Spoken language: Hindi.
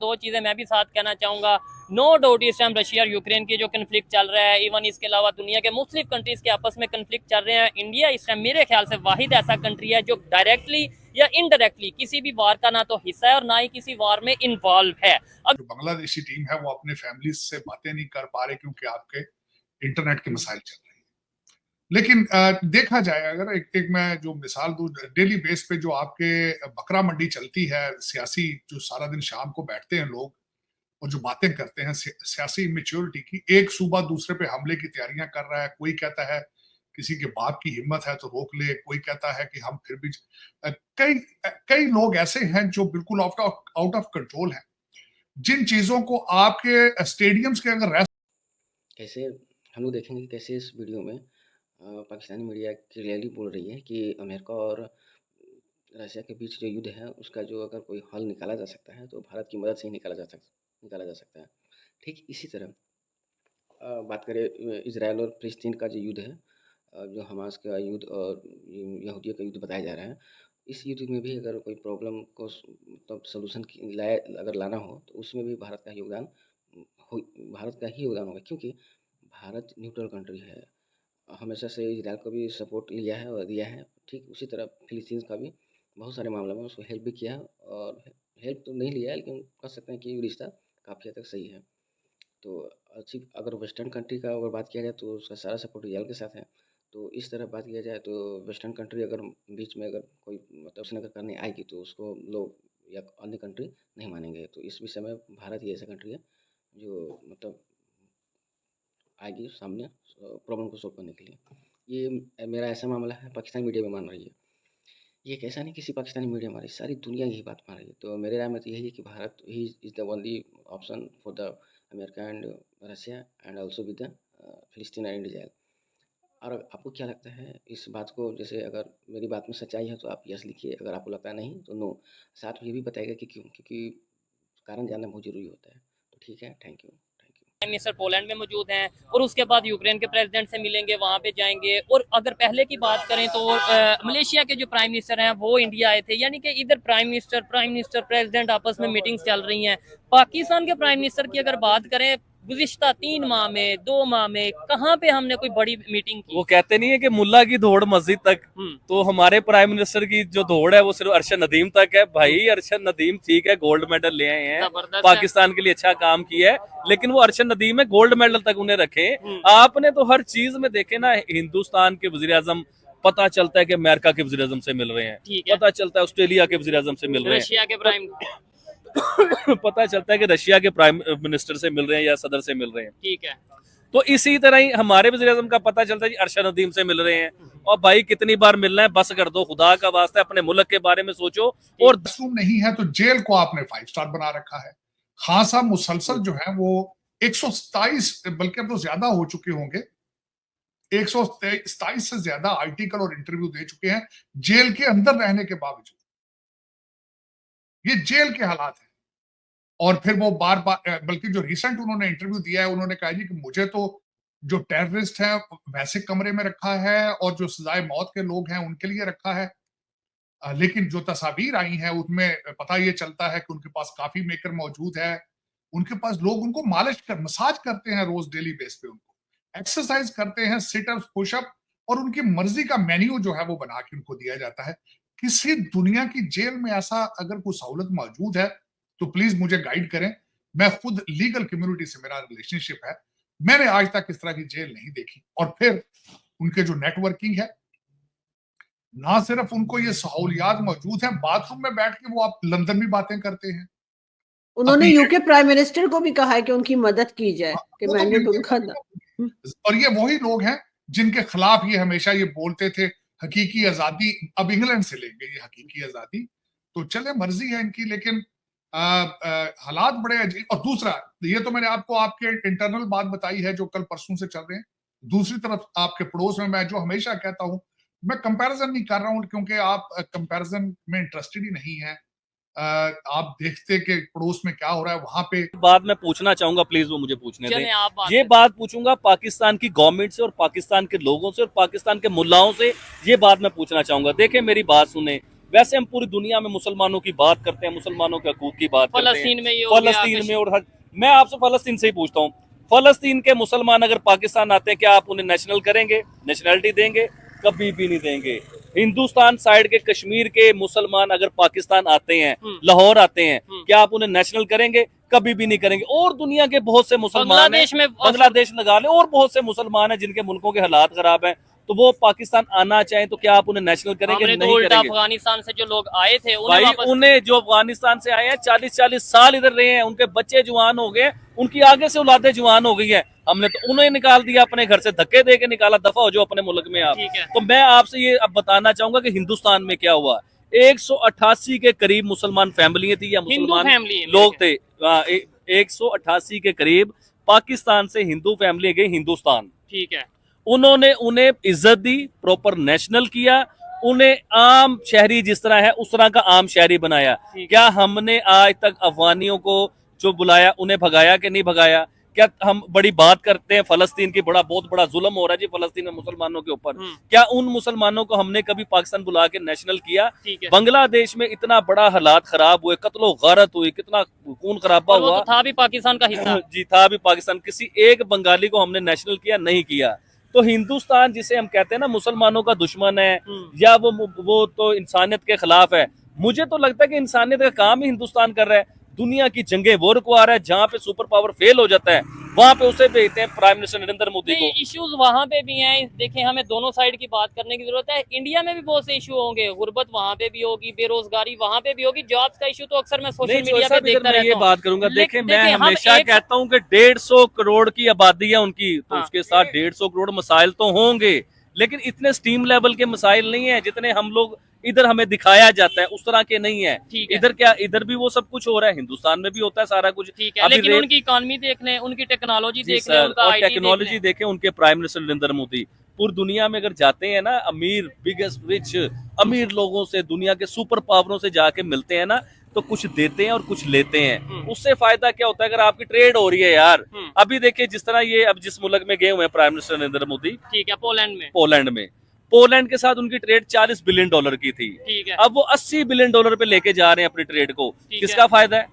दो चीजें मैं भी साथ कहना चाहूंगा। नो डाउट इस टाइम रशिया और यूक्रेन की जो कन्फ्लिक्ट चल रहा है, इवन इसके अलावा दुनिया के मुख्तलिफ कंट्रीज के आपस में कन्फ्लिक्ट चल रहे हैं, इंडिया इस टाइम मेरे ख्याल से वाहिद ऐसा कंट्री है जो डायरेक्टली या इनडायरेक्टली किसी भी वार का ना तो हिस्सा है और ना ही किसी वार में इन्वॉल्व है। जो बांग्लादेशी टीम है वो अपने फैमिली से बातें नहीं कर पा रहे क्योंकि आपके इंटरनेट के मसाइल चल रहे हैं। लेकिन देखा जाए, अगर एक मैं जो मिसाल दूं, डेली बेस पे जो आपके बकरा मंडी चलती है सियासी, जो सारा दिन शाम को बैठते हैं लोग और जो बातें करते हैं सियासी इमेच्योरिटी की, एक सूबा दूसरे पे हमले की तैयारियां कर रहा है। कोई कहता है किसी के बाप की हिम्मत है तो रोक ले, कोई कहता है कि हम फिर भी कई कई लोग ऐसे हैं जो बिल्कुल आउट ऑफ कंट्रोल हैं, जिन चीजों को आपके स्टेडियम्स के अगर कैसे हम लोग देखेंगे कि कैसे इस वीडियो में पाकिस्तानी मीडिया क्लियरली बोल रही है कि अमेरिका और रशिया के बीच जो युद्ध है उसका जो अगर कोई हल निकाला जा सकता है तो भारत की मदद से ही निकाला जा सकता है। ठीक इसी तरह बात करें इजराइल और फिलिस्तीन का जो युद्ध है, जो हमास का युद्ध और यहूदियों का युद्ध बताया जा रहा है, इस युद्ध में भी अगर कोई प्रॉब्लम को मतलब सोल्यूशन लाए अगर लाना हो तो उसमें भी भारत का योगदान भारत का ही योगदान होगा, क्योंकि भारत न्यूट्रल कंट्री है, हमेशा से इजराइल को भी सपोर्ट लिया है और दिया है। ठीक उसी तरह फिलिस्तीन का भी बहुत सारे मामलों में उसको हेल्प भी किया है, और हेल्प तो नहीं लिया है लेकिन कह सकते हैं कि रिश्ता काफ़ी हद तक सही है। तो अच्छी अगर वेस्टर्न कंट्री का अगर बात किया जाए तो उसका सारा सपोर्ट इजराइल के साथ है। तो इस तरह बात किया जाए तो वेस्टर्न कंट्री अगर बीच में अगर कोई मतलब उसने अगर करने आएगी तो उसको लोग या अन्य कंट्री नहीं मानेंगे। तो इस विषय में भारत ही ऐसा कंट्री है जो मतलब आएगी सामने प्रॉब्लम को सॉल्व करने के लिए। ये मेरा ऐसा मामला है, पाकिस्तानी मीडिया में मान रही है। ये एक ऐसा नहीं किसी पाकिस्तानी मीडिया मान रही, सारी दुनिया यही बात मान रही है। तो मेरे राय में तो यही है कि Bharat he is the only option for the America and Russia and also with the फिलिस्तीन एंड इजराइल। और आपको क्या लगता है इस बात को, जैसे अगर मेरी बात में सच्चाई है तो आप यस लिखिए, अगर आपको लगता है नहीं तो नो। साथ में ये भी बताएगा कि क्यों, क्योंकि कारण जानना बहुत ज़रूरी होता है। तो ठीक है, thank you. Prime minister Poland में मौजूद हैं और उसके बाद यूक्रेन के प्रेसिडेंट से मिलेंगे, वहां पे जाएंगे। और अगर पहले की बात करें तो मलेशिया के जो प्राइम मिनिस्टर हैं वो इंडिया आए थे, यानी कि इधर प्राइम मिनिस्टर प्रेसिडेंट आपस में मीटिंग्स चल रही हैं। पाकिस्तान के प्राइम मिनिस्टर की अगर बात करें, गुज़िश्ता 3 माह में 2 माह में कहाँ पे हमने कोई बड़ी मीटिंग की? वो कहते नहीं है कि मुल्ला की दौड़ मस्जिद तक, तो हमारे प्राइम मिनिस्टर की जो दौड़ है वो सिर्फ अरशद नदीम तक है। भाई अरशद नदीम ठीक है, गोल्ड मेडल ले आए हैं, पाकिस्तान के लिए अच्छा काम किया है, लेकिन वो अरशद नदीम है, गोल्ड मेडल तक उन्हें रखे। आपने तो हर चीज में देखे ना, हिंदुस्तान के वजीर आजम पता चलता है कि अमेरिका के वजीर आजम से मिल रहे हैं, पता चलता है ऑस्ट्रेलिया के वजीर आजम से मिल रहे हैं, रशिया के प्राइम पता चलता है कि रशिया के प्राइम मिनिस्टर से मिल रहे हैं या सदर से मिल रहे हैं। ठीक है, तो इसी तरह ही हमारे वज़ीर आज़म का पता चलता है जी अरशद नदीम से मिल रहे हैं। और भाई कितनी बार मिलना है, बस कर दो, खुदा का वास्ता अपने मुल्क के बारे में सोचो। और रूम नहीं है तो जेल को आपने 5 स्टार बना रखा है। खान साहब मुसलसल जो है वो 127 बल्कि अब तो ज्यादा हो चुके होंगे, 127 से ज्यादा आर्टिकल और इंटरव्यू दे चुके हैं जेल के अंदर रहने के बावजूद। ये जेल के हालात हैं। और फिर वो बार बार, बल्कि जो रिसेंट उन्होंने इंटरव्यू दिया है, उन्होंने कहा जी कि मुझे तो जो टेररिस्ट हैं वैसे कमरे में रखा है और जो सजाए मौत के लोग हैं उनके लिए रखा है। लेकिन जो तस्वीर आई हैं उनमें पता ये चलता है कि उनके पास काफी मेकर मौजूद है, उनके पास लोग उनको मसाज करते हैं रोज डेली बेस पे, उनको एक्सरसाइज करते हैं, सिटअप पुशअप, और उनकी मर्जी का मेन्यू जो है वो बना के उनको दिया जाता है। किसी दुनिया की जेल में ऐसा अगर कोई सहूलत मौजूद है तो प्लीज मुझे गाइड करें। मैं खुद लीगल कम्युनिटी से मेरा रिलेशनशिप है, मैंने आज तक इस तरह की जेल नहीं देखी। और फिर उनके जो नेटवर्किंग है, ना सिर्फ उनको ये सहूलियात मौजूद हैं, बाथरूम में बैठ के वो आप लंदन भी बातें करते हैं। उन्होंने यूके प्राइम मिनिस्टर को भी कहा है कि उनकी मदद की जाए, कि मैंडेट उनका और ये वही लोग हैं जिनके खिलाफ ये हमेशा ये बोलते थे हकीकी आजादी, अब इंग्लैंड से लेंगे ये हकीकी आजादी। तो चले मर्जी है इनकी, लेकिन हालात बड़े अजीब। और दूसरा, ये तो मैंने आपको आपके इंटरनल बात बताई है जो कल परसों से चल रहे हैं। दूसरी तरफ आपके पड़ोस में मैं जो हमेशा कहता हूं, मैं कंपैरिजन नहीं कर रहा हूं क्योंकि आप कंपैरिजन में इंटरेस्टेड ही नहीं है। आप देखते कि पड़ोस में क्या हो रहा है वहां पे। बात मैं पूछना चाहूंगा, प्लीज वो मुझे पूछने दें। ये बात बात पूछूंगा पाकिस्तान की गवर्नमेंट से और पाकिस्तान के लोगों से और पाकिस्तान के मुल्लाओं से, ये बात मैं पूछना चाहूंगा। देखें मेरी बात सुने, वैसे हम पूरी दुनिया में मुसलमानों की बात करते हैं, मुसलमानों के हकूक की बात करते हैं, फलस्तीन में ये हो गया, फलस्तीन में। और मैं आपसे फलस्तीन से ही पूछता हूँ, फलस्तीन के मुसलमान अगर पाकिस्तान आते हैं, क्या आप उन्हें नेशनल करेंगे, नेशनलिटी देंगे? कभी भी नहीं देंगे। हिंदुस्तान साइड के कश्मीर के मुसलमान अगर पाकिस्तान आते हैं, लाहौर आते हैं, क्या आप उन्हें नेशनल करेंगे? कभी भी नहीं करेंगे। और दुनिया के बहुत से मुसलमान हैं, बांग्लादेश लगा ले, और बहुत से मुसलमान हैं जिनके मुल्कों के हालात खराब हैं, तो वो पाकिस्तान आना चाहें तो क्या आप उन्हें नेशनल करेंगे? नहीं करेंगे। अफगानिस्तान से जो लोग आए थे भाई, उन्हें जो अफगानिस्तान से आए हैं 40-40 साल इधर रहे हैं, उनके बच्चे जवान हो गए, उनकी आगे से औलादें जवान हो गई है, हमने तो उन्हें निकाल दिया अपने घर से, धक्के दे के निकाला, दफा हो जो अपने मुल्क में आप। तो मैं आपसे ये अब बताना चाहूंगा कि हिंदुस्तान में क्या हुआ। 188 के करीब मुसलमान फैमिली थी या मुसलमान लोग थे, 188 के करीब पाकिस्तान से हिंदू फैमिली गई हिंदुस्तान। ठीक है, उन्होंने उन्हें इज्जत दी, प्रॉपर नेशनल किया, उन्हें आम शहरी जिस तरह है उस तरह का आम शहरी बनाया। क्या हमने आज तक अफगानियों को जो बुलाया उन्हें भगाया कि नहीं भगाया? क्या हम बड़ी बात करते हैं फलस्तीन की, बहुत बड़ा जुल्म हो रहा है जी फलस्तीन में मुसलमानों के ऊपर, क्या उन मुसलमानों को हमने कभी पाकिस्तान बुला के नेशनल किया? बांग्लादेश में इतना बड़ा हालात खराब हुए, कत्लो गारत हुई, कितना खून खराबा हुआ, तो था भी पाकिस्तान का हिस्सा। जी था भी पाकिस्तान। किसी एक बंगाली को हमने नेशनल किया? नहीं किया। तो हिंदुस्तान जिसे हम कहते हैं ना मुसलमानों का दुश्मन है या वो तो इंसानियत के खिलाफ है, मुझे तो लगता है कि इंसानियत का काम ही हिंदुस्तान कर रहा है। दुनिया की जंगें वो रुकवा रहा है, जहां पे सुपर पावर फेल हो जाता है वहां पे उसे भेजते हैं प्राइम मिनिस्टर नरेंद्र मोदी को। इश्यूज वहां पे भी हैं, देखें हमें दोनों साइड की बात करने की जरूरत है। इंडिया में भी बहुत से इशू होंगे, गुर्बत वहां पे भी होगी, बेरोजगारी वहां पे भी होगी, जॉब्स का इशू तो अक्सर मैं सोशल मीडिया पे देखता रहता हूं। ये बात करूंगा, देखें मैं हमेशा कहता हूं कि 150 करोड़ की आबादी है उनकी, तो उसके साथ 150 करोड़ मसाइल तो होंगे, लेकिन इतने स्टीम लेवल के मसाइल नहीं है जितने हम लोग इधर हमें दिखाया जाता है, उस तरह के नहीं है। इधर क्या, इधर भी वो सब कुछ हो रहा है, हिंदुस्तान में भी होता है सारा कुछ। ठीक है, लेकिन उनकी इकोनॉमी देख लें, उनकी टेक्नोलॉजी देख लें, उनका आईटी टेक्नोलॉजी देखें, उनके प्राइम मिनिस्टर नरेंद्र मोदी पूरी दुनिया में अगर जाते हैं ना, अमीर बिगेस्ट रिच अमीर लोगों से, दुनिया के सुपर पावरों से जाके मिलते हैं ना, तो कुछ देते हैं और कुछ लेते हैं। उससे फायदा क्या होता है? अगर आपकी ट्रेड हो रही है यार, अभी देखिए जिस तरह ये अब जिस मुल्क में गए हुए हैं प्राइम मिनिस्टर नरेंद्र मोदी, ठीक है, पोलैंड में पोलैंड के साथ उनकी ट्रेड 40 बिलियन डॉलर की थी। ठीक है, अब वो 80 बिलियन डॉलर पे लेके जा रहे हैं अपनी ट्रेड को। किसका फायदा है?